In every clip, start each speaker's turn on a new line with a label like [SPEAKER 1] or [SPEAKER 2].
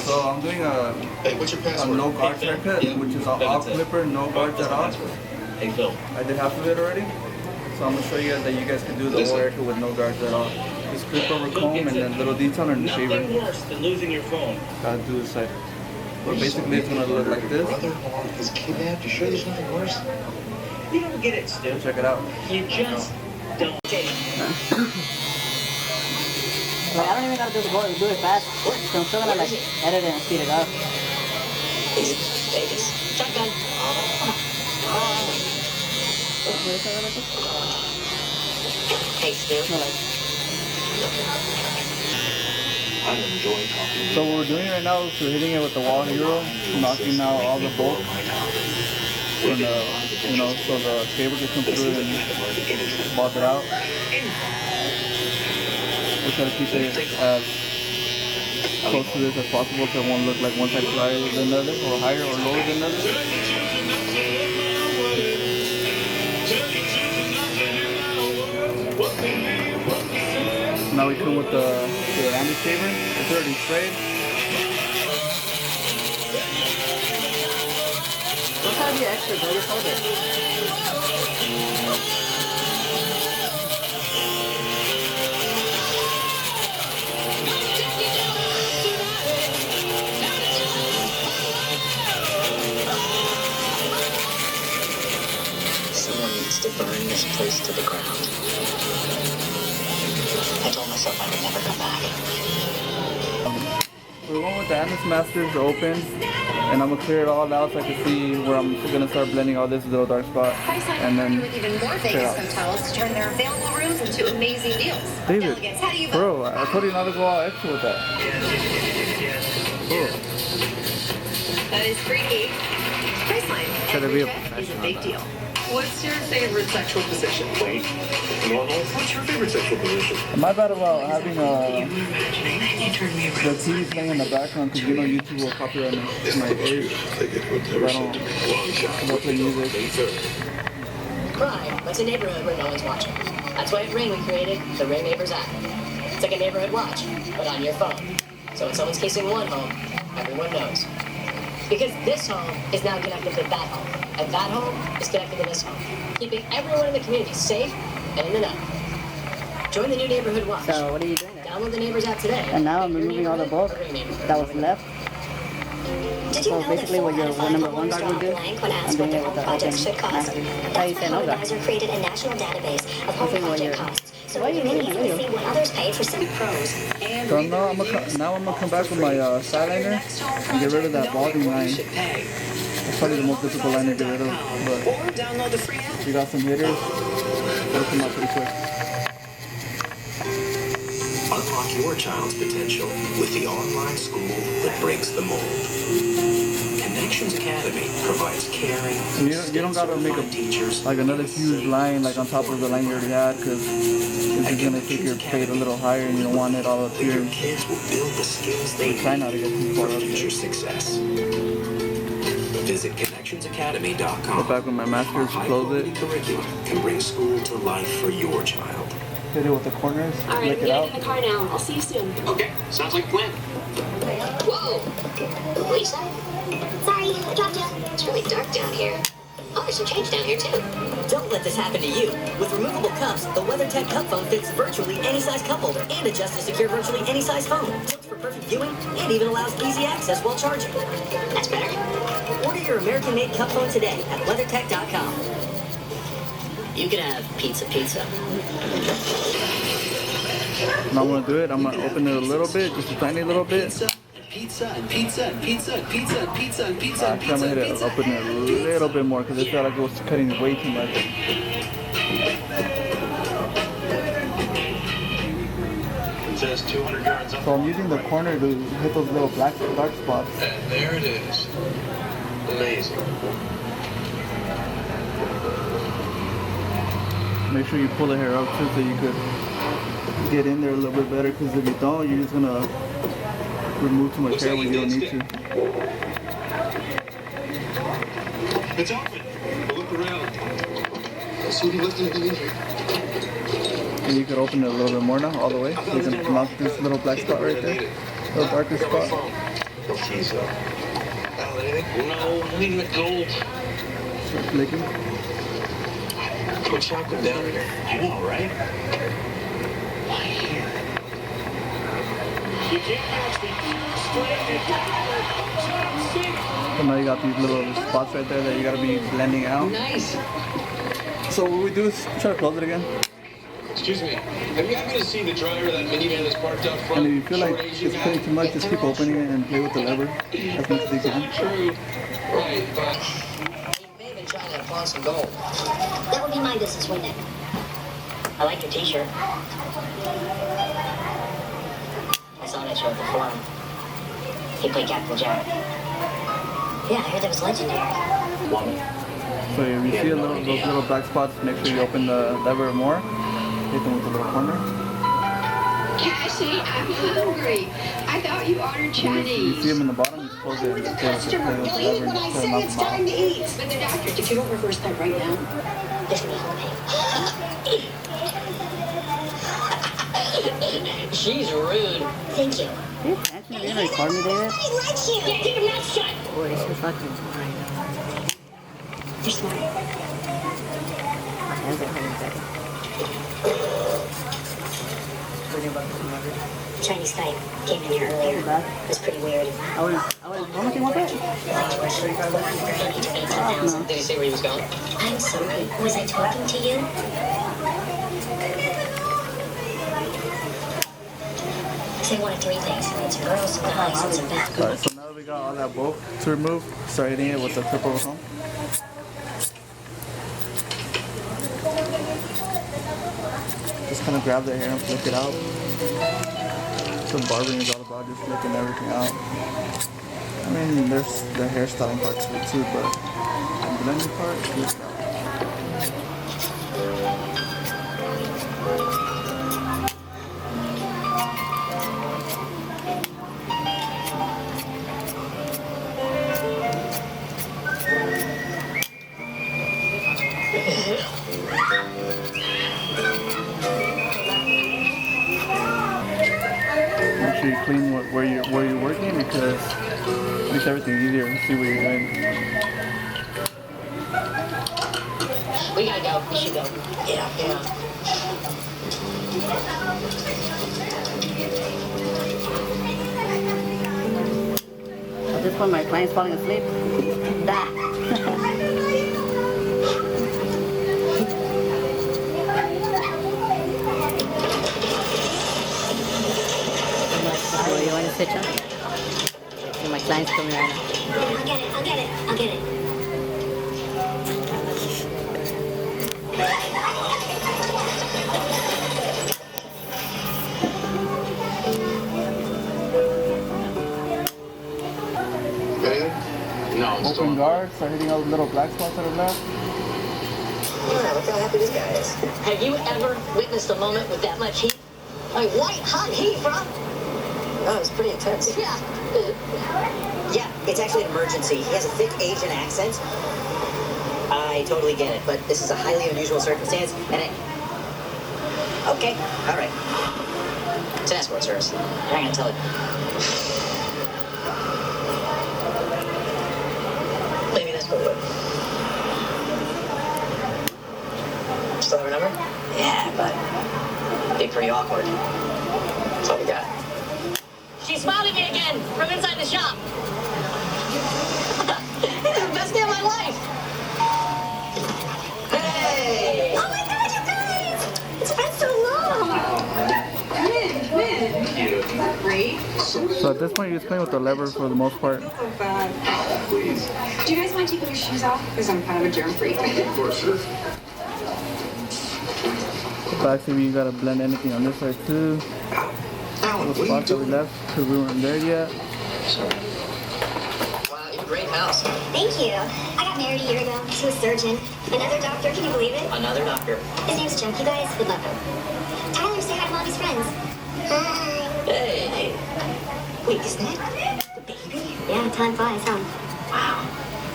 [SPEAKER 1] So I'm doing a no guards haircut, which is all clipper, no guards at all.
[SPEAKER 2] Hey Phil.
[SPEAKER 1] I did half of it already. So I'm gonna show you guys that you guys can do the whole haircut with no guards at all. Just clip over comb and then little detail and shaver.
[SPEAKER 2] Nothing worse than losing your phone.
[SPEAKER 1] Gotta do this side. But basically it's gonna look like this.
[SPEAKER 3] Brother is kidnapped. You sure there's nothing worse?
[SPEAKER 2] You don't get it, Stu.
[SPEAKER 1] Check it out.
[SPEAKER 2] You just don't get it.
[SPEAKER 4] Like, I don't even gotta do it fast. So I'm still gonna like edit it and speed it up.
[SPEAKER 2] Vegas. Shotgun. Hey, Stu.
[SPEAKER 4] No, like,
[SPEAKER 3] I enjoy talking.
[SPEAKER 1] So what we're doing right now is we're hitting it with the wall hero, knocking out all the bolts. And so the cable can come through and bump it out. We're trying to keep it as close to this as possible so it won't look like one side is higher than the other, or higher or lower than the other. Now we come with the anti-shaver. It's already sprayed.
[SPEAKER 4] don't try to be extra, bro. Just hold it.
[SPEAKER 5] Someone needs to burn this place to the ground. I told myself I would never come back.
[SPEAKER 1] We're going with the Atlas Masters open, and I'm gonna clear it all out so I can see where I'm gonna start blending all this little dark spot, and then
[SPEAKER 6] with even more
[SPEAKER 1] check it
[SPEAKER 6] Vegas
[SPEAKER 1] out.
[SPEAKER 6] hotels to turn their available rooms into amazing deals.
[SPEAKER 1] David,
[SPEAKER 6] Delegates, how do you vote?
[SPEAKER 1] bro, I told you not to go all extra with that. Cool.
[SPEAKER 6] That is freaky. Priceline.
[SPEAKER 1] Try to be a
[SPEAKER 6] Every trip is a big deal.
[SPEAKER 7] What's your favorite sexual position? Wait, normal? What's your favorite sexual position?
[SPEAKER 1] Am I bad about having
[SPEAKER 7] You turn me
[SPEAKER 1] the TV playing in the background because you know YouTube will copyright my ears if I don't play music.
[SPEAKER 5] Crime. What's a neighborhood where no one's watching? That's why at Ring we created the Ring Neighbors app. It's like a neighborhood watch, but on your phone. So when someone's casing one home, everyone knows. Because this home is now connected to that home, and that home is connected to this home, keeping everyone in the community safe and in the know. Join the new Neighborhood Watch.
[SPEAKER 4] So what are you doing there?
[SPEAKER 5] Download the Neighbors app today.
[SPEAKER 4] And now I'm
[SPEAKER 5] Make your
[SPEAKER 4] removing all the
[SPEAKER 5] neighborhood
[SPEAKER 4] bulk
[SPEAKER 5] a Ring neighborhood.
[SPEAKER 4] that was left.
[SPEAKER 6] Did you
[SPEAKER 4] So
[SPEAKER 6] know
[SPEAKER 4] basically
[SPEAKER 6] that
[SPEAKER 4] what
[SPEAKER 6] 4 out of 5
[SPEAKER 4] number one guard
[SPEAKER 6] homeowners
[SPEAKER 4] would do,
[SPEAKER 6] draw blank when
[SPEAKER 4] I'm
[SPEAKER 6] asked what
[SPEAKER 4] doing
[SPEAKER 6] their
[SPEAKER 4] it with
[SPEAKER 6] home
[SPEAKER 4] the
[SPEAKER 6] projects
[SPEAKER 4] open
[SPEAKER 6] should cost?
[SPEAKER 4] master. That's how you
[SPEAKER 6] That's
[SPEAKER 4] say
[SPEAKER 6] why
[SPEAKER 4] no guard.
[SPEAKER 6] HomeAdvisor created a national database of home
[SPEAKER 4] Hopefully what
[SPEAKER 6] project
[SPEAKER 4] you're-
[SPEAKER 6] costs. So
[SPEAKER 4] why
[SPEAKER 6] you
[SPEAKER 4] are you
[SPEAKER 6] can
[SPEAKER 4] making a
[SPEAKER 6] easily see
[SPEAKER 4] video?
[SPEAKER 6] what others paid for some pros.
[SPEAKER 1] So now I'm gonna come back with my styliner and get rid of that balding line. That's probably the most difficult line to get rid of, but
[SPEAKER 7] Or download the free app.
[SPEAKER 1] if you got some hitters, it'll come out pretty quick.
[SPEAKER 8] Unlock your child's potential with the online school that breaks the mold. Connections Academy provides caring,
[SPEAKER 1] And you don't gotta make
[SPEAKER 8] teachers
[SPEAKER 1] like another huge line like on top of the line you already had, because this is gonna take your fade a little higher and you don't want it all up here.
[SPEAKER 8] your kids will build the skills they
[SPEAKER 1] Try not to
[SPEAKER 8] need
[SPEAKER 1] get too
[SPEAKER 8] for
[SPEAKER 1] far up
[SPEAKER 8] future
[SPEAKER 1] there.
[SPEAKER 8] success. Visit connectionsacademy.com.
[SPEAKER 1] Go back with my masters, close it,
[SPEAKER 8] Curriculum can bring school to life for your child.
[SPEAKER 1] hit it with the corners,
[SPEAKER 6] All right,
[SPEAKER 1] lick
[SPEAKER 6] I'm
[SPEAKER 1] it
[SPEAKER 6] getting
[SPEAKER 1] out.
[SPEAKER 6] in the car now. I'll see you soon.
[SPEAKER 7] Okay, sounds like a plan.
[SPEAKER 6] Whoa! What you say? Sorry, I dropped you. It's really dark down here. Oh, there's some change down here too.
[SPEAKER 5] Don't let this happen to you. With removable cups, the WeatherTech Cup Phone fits virtually any size cup holder and adjusts to secure virtually any size phone. Built for perfect viewing and even allows easy access while charging.
[SPEAKER 6] That's better.
[SPEAKER 5] Order your American-made cup phone today at WeatherTech.com. You can have pizza.
[SPEAKER 1] Now I'm gonna do it, I'm gonna open it a little bit, just a tiny little bit. Actually, I'm gonna hit it, open it a little bit more because I felt like it was cutting way too much.
[SPEAKER 3] It says 200 yards up.
[SPEAKER 1] So I'm using the corner to hit those little black dark spots.
[SPEAKER 3] And there it is. Amazing.
[SPEAKER 1] Make sure you pull the hair up too so you could get in there a little bit better, because if you don't, you're just gonna remove too much hair when you don't need to.
[SPEAKER 3] It's open. Look around. Let's see if he left anything in here.
[SPEAKER 1] And you could open it a little bit more now, all the way. So you can knock this little black spot right there, little darker spot.
[SPEAKER 3] No keys, though. Al, anything?
[SPEAKER 7] No, leave it gold.
[SPEAKER 1] Start flicking.
[SPEAKER 3] Put chocolate down here.
[SPEAKER 7] I know, right? Why here? You can't catch me. Straight into
[SPEAKER 1] So now you got these little spots right there that you gotta be blending out.
[SPEAKER 2] Nice.
[SPEAKER 1] So what we do is try to close it again.
[SPEAKER 3] Excuse me. Have you happened to see the driver of that minivan that's parked out front?
[SPEAKER 1] And if you feel like
[SPEAKER 3] Short Asian
[SPEAKER 1] it's
[SPEAKER 3] guy?
[SPEAKER 1] putting too much, just keep opening it and play with the lever as much as you can.
[SPEAKER 3] True. Right, but...
[SPEAKER 5] You may have been trying to pawn some gold.
[SPEAKER 6] That would be my business, wouldn't it?
[SPEAKER 5] I like your t-shirt. I saw that show at the forum. He played Captain Jack.
[SPEAKER 6] Yeah, I heard that was legendary.
[SPEAKER 1] So if you see those little black spots, make sure you open the lever more. Hit them with the little corner.
[SPEAKER 9] Cassie, I'm hungry. I thought you ordered
[SPEAKER 1] And if you
[SPEAKER 9] Chinese.
[SPEAKER 1] see them in the bottom, just close it and just play with the lever and just turn them off and on.
[SPEAKER 9] eat. But the doctor, if you don't reverse that right now,
[SPEAKER 6] There's gonna be holiday.
[SPEAKER 5] She's rude.
[SPEAKER 6] Thank you.
[SPEAKER 4] Pay attention, you didn't record me, David.
[SPEAKER 6] He likes you. Yeah, keep your mouth shut.
[SPEAKER 4] Boy, this is fucking.
[SPEAKER 6] You're smart. Chinese guy came in here earlier. It was pretty weird.
[SPEAKER 4] How much you want that?
[SPEAKER 5] Did he say where he was going?
[SPEAKER 6] I'm sorry. Was I talking to you? Say one of three things. It's girls, some guys, and some bad
[SPEAKER 1] Alright, so now that we got all that bulk to remove, start hitting it with the triple home. Just kind of grab the hair and flick it out. So barbering is all about just flicking everything out. I mean, there's the hairstyling part to it too, but the blending part, flick it out. Make sure you clean where you're working because it makes everything easier to see what you're doing.
[SPEAKER 5] We gotta go. We should go. Yeah.
[SPEAKER 4] At this point, my client's falling asleep. So you want to sit down? So my client's coming right now.
[SPEAKER 6] I'll get it.
[SPEAKER 3] Anything? No, I'm
[SPEAKER 1] Open guard, start hitting all the little black spots that are left.
[SPEAKER 5] Yeah, look how happy this guy is. Have you ever witnessed a moment with that much heat? Like white hot heat, bro. Oh, it was pretty intense. Yeah.
[SPEAKER 2] Yeah, it's actually an emergency. He has a thick Asian accent. I totally get it, but this is a highly unusual circumstance, and it... Okay, all right.
[SPEAKER 5] It's an escort service. I'm not gonna tell you. Maybe that's what it would. Still have her number? Yeah, but it'd be pretty awkward. That's all we got. She smiled at me again from inside the shop. It's the best day of my life. Hey!
[SPEAKER 6] Oh my God, you guys! It's been so long.
[SPEAKER 9] great.
[SPEAKER 1] So at this point, you're just playing with the lever for the most part.
[SPEAKER 9] Oh, God. Do you guys mind taking your shoes off? Because I'm kind of a germ freak.
[SPEAKER 3] Of course, sir.
[SPEAKER 1] Back to me, you gotta blend anything on this side too.
[SPEAKER 3] Alan,
[SPEAKER 1] Little
[SPEAKER 3] what are you
[SPEAKER 1] spots that we
[SPEAKER 3] doing?
[SPEAKER 1] left because we weren't there yet.
[SPEAKER 5] Wow, you have a great house.
[SPEAKER 6] Thank you. I got married a year ago to a surgeon. Another doctor, can you believe it?
[SPEAKER 5] Another doctor.
[SPEAKER 6] His name's Chuck. You guys would love him. Tyler, say hi to Mommy's friends. Hi.
[SPEAKER 5] Hey.
[SPEAKER 6] Wait, is that the baby? Yeah, time flies, huh?
[SPEAKER 5] Wow.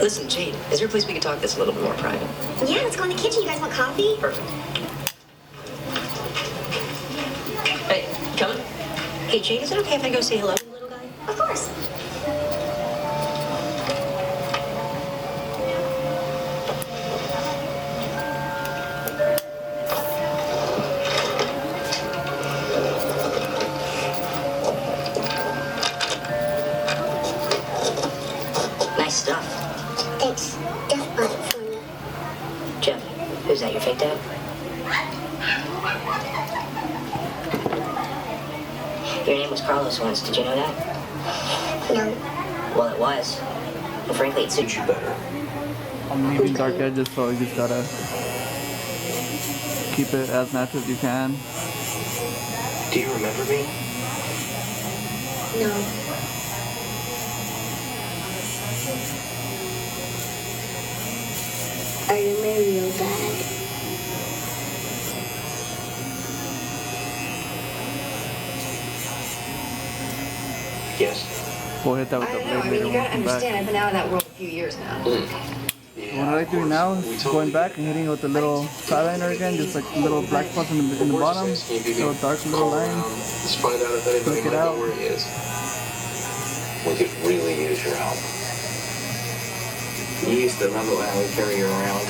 [SPEAKER 5] Listen, Jade, is there a place we can talk that's a little bit more private?
[SPEAKER 6] Yeah, let's go in the kitchen. You guys want coffee?
[SPEAKER 5] Perfect. Hey, coming? Hey, Jade, is it okay if I go say hello to the little guy?
[SPEAKER 6] Of course.
[SPEAKER 2] Nice stuff.
[SPEAKER 6] Thanks. Jeff bought it for me.
[SPEAKER 2] Jeff, who's that, your fake dad? Your name was Carlos once, did you know that?
[SPEAKER 6] No.
[SPEAKER 2] Well, it was. And frankly, it suits you better.
[SPEAKER 1] I'm leaving Dark Edges, so you just gotta keep it as natural as you can.
[SPEAKER 8] Do you remember me?
[SPEAKER 6] No. I remember real bad.
[SPEAKER 8] Yes.
[SPEAKER 1] We'll hit that with
[SPEAKER 9] I
[SPEAKER 1] the
[SPEAKER 9] don't know.
[SPEAKER 1] blade
[SPEAKER 9] I mean,
[SPEAKER 1] later
[SPEAKER 9] you
[SPEAKER 1] when
[SPEAKER 9] gotta
[SPEAKER 1] we come back.
[SPEAKER 9] understand. I've been out of that world a few years now.
[SPEAKER 1] What I like doing now is going back and hitting it with the little eyeliner again, just like little black spots in the bottom, little dark little lines.
[SPEAKER 8] Let's find out if anybody
[SPEAKER 1] Look it
[SPEAKER 8] might
[SPEAKER 1] out.
[SPEAKER 8] know where he is. We could really use your help. You used the rubber alley carrier around.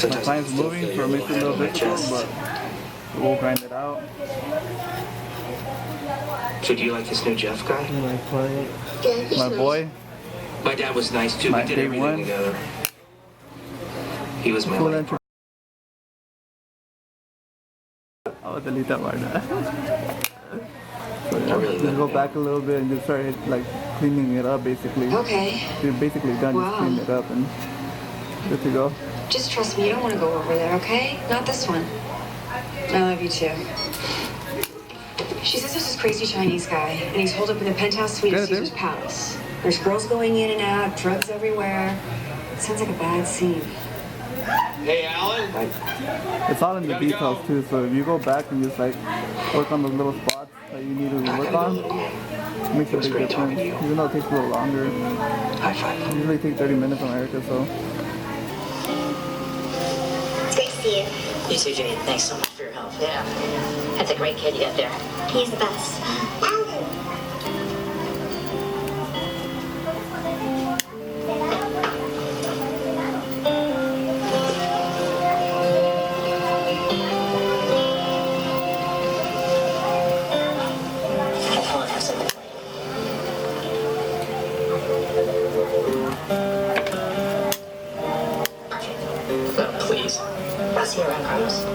[SPEAKER 1] My client's moving, so it makes it a little difficult, but we'll grind it out.
[SPEAKER 8] So do you like this new Jeff guy?
[SPEAKER 6] Yeah, he's
[SPEAKER 1] My
[SPEAKER 6] nice.
[SPEAKER 1] boy,
[SPEAKER 8] My dad was nice too.
[SPEAKER 1] My
[SPEAKER 8] We did
[SPEAKER 1] day
[SPEAKER 8] everything
[SPEAKER 1] one.
[SPEAKER 8] together. He was my
[SPEAKER 1] cool
[SPEAKER 8] life.
[SPEAKER 1] intro. I'll delete that part. So yeah, just go back a little bit and just start like cleaning it up basically.
[SPEAKER 9] Okay.
[SPEAKER 1] You're basically done,
[SPEAKER 9] Wow.
[SPEAKER 1] just clean it up and good to go.
[SPEAKER 9] Just trust me. You don't want to go over there, okay? Not this one. I love you too. She says there's this crazy Chinese guy, and he's holed up in the penthouse suite of
[SPEAKER 1] Good, dude.
[SPEAKER 9] Caesar's Palace. There's girls going in and out, drugs everywhere. Sounds like a bad scene.
[SPEAKER 3] Hey, Alan.
[SPEAKER 1] It's all in the details too, so if you go back and just like work on those little spots that you need to work on, it makes a big difference. Even though it takes a little longer.
[SPEAKER 8] High five.
[SPEAKER 1] It usually takes 30 minutes on Erica, so.
[SPEAKER 6] It's great to see you.
[SPEAKER 2] You too, Jade. Thanks so much for your help. Yeah. That's a great kid you got there.
[SPEAKER 6] He's the best. Alan.
[SPEAKER 2] I'll have something for you. Oh, please. I'll see you around, Carlos.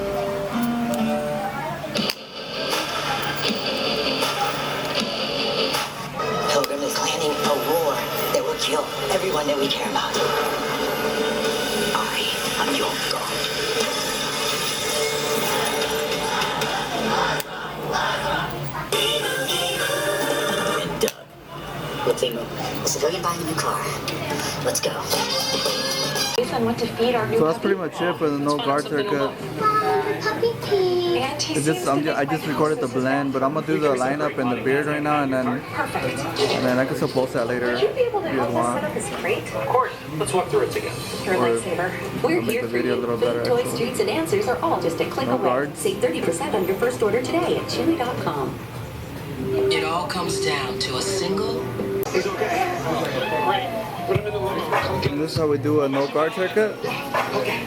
[SPEAKER 2] Pilgrim is planning a war that will kill everyone that we care about. I am your God. And Doug. Latino. The civilian buying a new car. Let's go.
[SPEAKER 9] Based on what to feed our new
[SPEAKER 1] So that's pretty much it for the no guard haircut.
[SPEAKER 6] Puppy pee.
[SPEAKER 9] Auntie
[SPEAKER 1] It's just, I just recorded the blend, but I'm gonna do the lineup and the beard right now, and then I can still post that later if
[SPEAKER 9] Would you be able to
[SPEAKER 1] you guys
[SPEAKER 9] help us
[SPEAKER 1] want.
[SPEAKER 9] set up this crate?
[SPEAKER 7] Of course. Let's walk through it together.
[SPEAKER 9] Your
[SPEAKER 1] Or
[SPEAKER 9] lightsaber. We're
[SPEAKER 1] make
[SPEAKER 9] here
[SPEAKER 1] the
[SPEAKER 9] for
[SPEAKER 1] video a
[SPEAKER 9] you.
[SPEAKER 1] little
[SPEAKER 9] Food,
[SPEAKER 1] better,
[SPEAKER 9] toys,
[SPEAKER 1] actually.
[SPEAKER 9] treats, and answers are all just a click
[SPEAKER 1] No
[SPEAKER 9] away.
[SPEAKER 1] guards.
[SPEAKER 9] Save 30% on your first order today at Chewy.com.
[SPEAKER 10] It all comes down to a single.
[SPEAKER 3] He's okay. Great. Put him in the limo. Come get
[SPEAKER 1] And this is how we do a no guard haircut.
[SPEAKER 3] Okay.